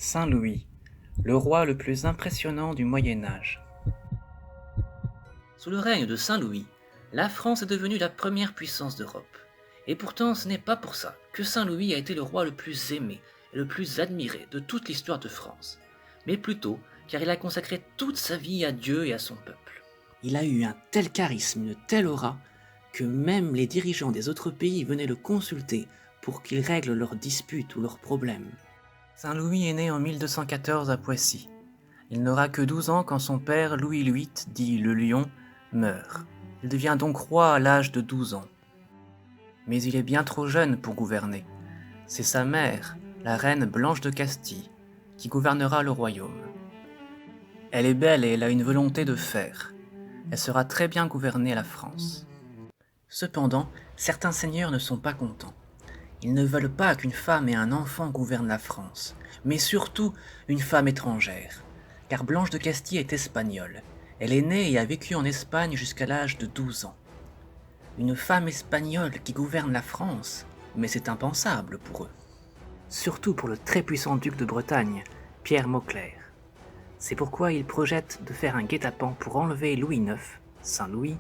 Saint Louis, le roi le plus impressionnant du Moyen Âge. Sous le règne de Saint Louis, la France est devenue la première puissance d'Europe. Et pourtant, ce n'est pas pour ça que Saint Louis a été le roi le plus aimé et le plus admiré de toute l'histoire de France, mais plutôt car il a consacré toute sa vie à Dieu et à son peuple. Il a eu un tel charisme, une telle aura, que même les dirigeants des autres pays venaient le consulter pour qu'il règle leurs disputes ou leurs problèmes. Saint Louis est né en 1214 à Poissy. Il n'aura que 12 ans quand son père Louis VIII, dit le Lion, meurt. Il devient donc roi à l'âge de 12 ans. Mais il est bien trop jeune pour gouverner. C'est sa mère, la reine Blanche de Castille, qui gouvernera le royaume. Elle est belle et elle a une volonté de fer. Elle sera très bien gouvernée la France. Cependant, certains seigneurs ne sont pas contents. Ils ne veulent pas qu'une femme et un enfant gouvernent la France, mais surtout une femme étrangère, car Blanche de Castille est espagnole. Elle est née et a vécu en Espagne jusqu'à l'âge de 12 ans. Une femme espagnole qui gouverne la France, mais c'est impensable pour eux. Surtout pour le très puissant duc de Bretagne, Pierre Mauclerc. C'est pourquoi il projette de faire un guet-apens pour enlever Louis IX, Saint Louis,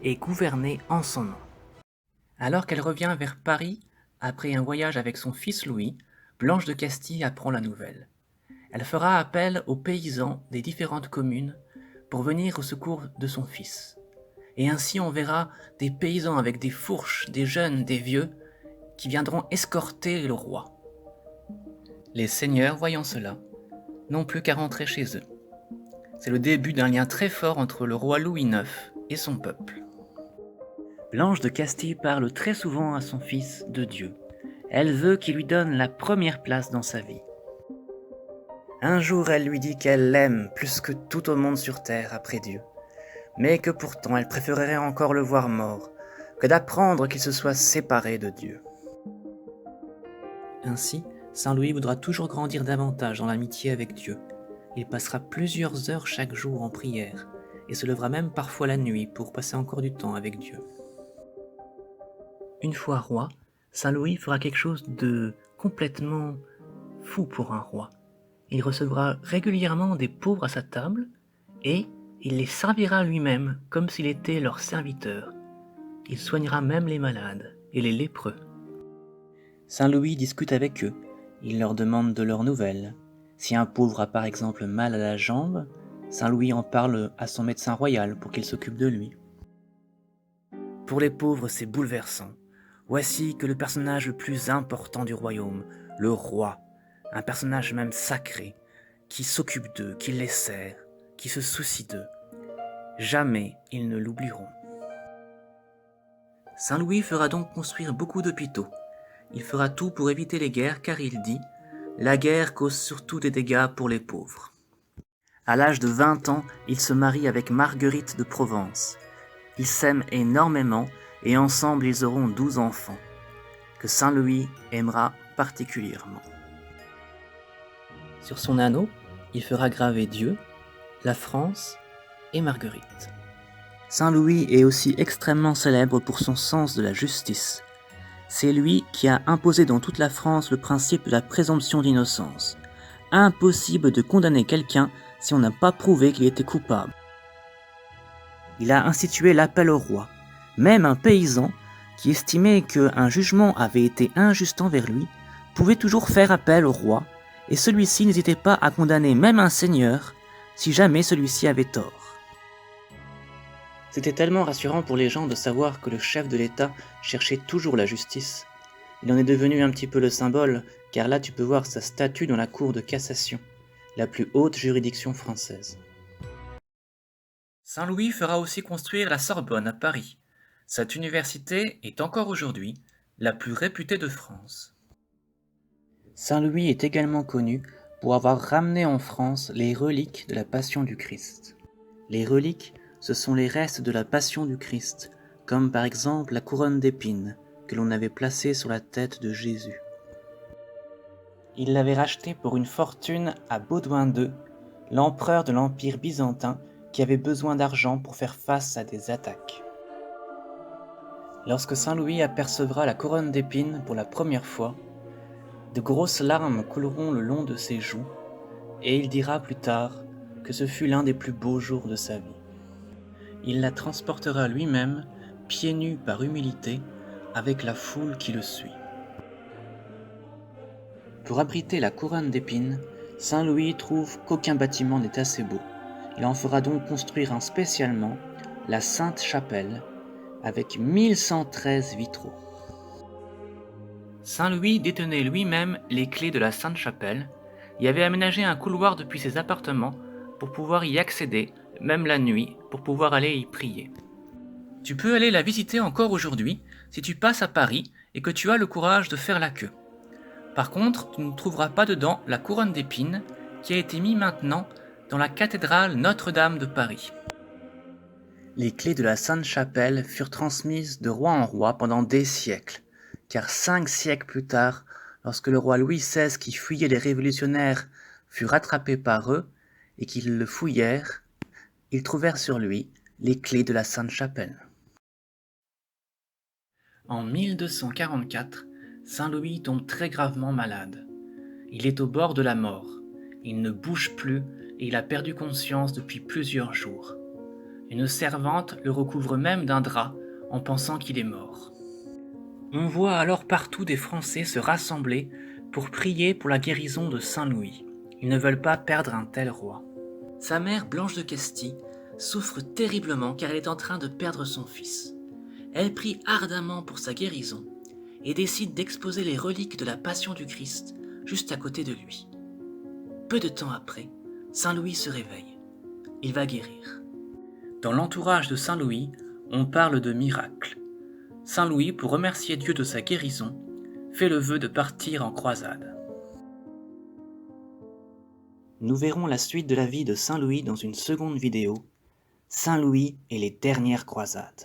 et gouverner en son nom. Alors qu'elle revient vers Paris, après un voyage avec son fils Louis, Blanche de Castille apprend la nouvelle. Elle fera appel aux paysans des différentes communes pour venir au secours de son fils. Et ainsi on verra des paysans avec des fourches, des jeunes, des vieux, qui viendront escorter le roi. Les seigneurs, voyant cela, n'ont plus qu'à rentrer chez eux. C'est le début d'un lien très fort entre le roi Louis IX et son peuple. Blanche de Castille parle très souvent à son fils de Dieu. Elle veut qu'il lui donne la première place dans sa vie. Un jour, elle lui dit qu'elle l'aime plus que tout au monde sur terre après Dieu, mais que pourtant elle préférerait encore le voir mort que d'apprendre qu'il se soit séparé de Dieu. Ainsi, Saint Louis voudra toujours grandir davantage dans l'amitié avec Dieu. Il passera plusieurs heures chaque jour en prière, et se lèvera même parfois la nuit pour passer encore du temps avec Dieu. Une fois roi, Saint Louis fera quelque chose de complètement fou pour un roi. Il recevra régulièrement des pauvres à sa table, et il les servira lui-même comme s'il était leur serviteur. Il soignera même les malades et les lépreux. Saint Louis discute avec eux. Il leur demande de leurs nouvelles. Si un pauvre a par exemple mal à la jambe, Saint Louis en parle à son médecin royal pour qu'il s'occupe de lui. Pour les pauvres, c'est bouleversant. Voici que le personnage le plus important du royaume, le roi, un personnage même sacré, qui s'occupe d'eux, qui les sert, qui se soucie d'eux. Jamais ils ne l'oublieront. Saint Louis fera donc construire beaucoup d'hôpitaux. Il fera tout pour éviter les guerres car il dit « La guerre cause surtout des dégâts pour les pauvres ». À l'âge de 20 ans, il se marie avec Marguerite de Provence. Ils s'aiment énormément et ensemble ils auront 12 enfants, que Saint Louis aimera particulièrement. Sur son anneau, il fera graver Dieu, la France et Marguerite. Saint Louis est aussi extrêmement célèbre pour son sens de la justice. C'est lui qui a imposé dans toute la France le principe de la présomption d'innocence. Impossible de condamner quelqu'un si on n'a pas prouvé qu'il était coupable. Il a institué l'appel au roi. Même un paysan, qui estimait qu'un jugement avait été injuste envers lui, pouvait toujours faire appel au roi, et celui-ci n'hésitait pas à condamner même un seigneur, si jamais celui-ci avait tort. C'était tellement rassurant pour les gens de savoir que le chef de l'État cherchait toujours la justice. Il en est devenu un petit peu le symbole, car là tu peux voir sa statue dans la cour de cassation, la plus haute juridiction française. Saint Louis fera aussi construire la Sorbonne à Paris. Cette université est encore aujourd'hui la plus réputée de France. Saint Louis est également connu pour avoir ramené en France les reliques de la Passion du Christ. Les reliques, ce sont les restes de la Passion du Christ, comme par exemple la couronne d'épines que l'on avait placée sur la tête de Jésus. Il l'avait rachetée pour une fortune à Baudouin II, l'empereur de l'Empire byzantin qui avait besoin d'argent pour faire face à des attaques. Lorsque Saint Louis apercevra la couronne d'épines pour la première fois, De grosses larmes couleront le long de ses joues, et il dira plus tard que ce fut l'un des plus beaux jours de sa vie. Il la transportera lui-même, pieds nus par humilité, avec la foule qui le suit. Pour abriter la couronne d'épines, Saint Louis trouve qu'aucun bâtiment n'est assez beau. Il en fera donc construire un spécialement, la Sainte-Chapelle, avec 1113 vitraux. Saint Louis détenait lui-même les clés de la Sainte-Chapelle et avait aménagé un couloir depuis ses appartements pour pouvoir y accéder, même la nuit, pour pouvoir aller y prier. Tu peux aller la visiter encore aujourd'hui si tu passes à Paris et que tu as le courage de faire la queue. Par contre, tu ne trouveras pas dedans la couronne d'épines qui a été mise maintenant dans la cathédrale Notre-Dame de Paris. Les clés de la Sainte-Chapelle furent transmises de roi en roi pendant des siècles, car 5 siècles plus tard, lorsque le roi Louis XVI qui fuyait les révolutionnaires fut rattrapé par eux et qu'ils le fouillèrent, ils trouvèrent sur lui les clés de la Sainte-Chapelle. En 1244, Saint Louis tombe très gravement malade. Il est au bord de la mort. Il ne bouge plus et il a perdu conscience depuis plusieurs jours. Une servante le recouvre même d'un drap en pensant qu'il est mort. On voit alors partout des Français se rassembler pour prier pour la guérison de Saint Louis. Ils ne veulent pas perdre un tel roi. Sa mère, Blanche de Castille, souffre terriblement car elle est en train de perdre son fils. Elle prie ardemment pour sa guérison et décide d'exposer les reliques de la Passion du Christ juste à côté de lui. Peu de temps après, Saint Louis se réveille. Il va guérir. Dans l'entourage de Saint Louis, on parle de miracle. Saint Louis, pour remercier Dieu de sa guérison, fait le vœu de partir en croisade. Nous verrons la suite de la vie de Saint Louis dans une seconde vidéo, Saint Louis et les dernières croisades.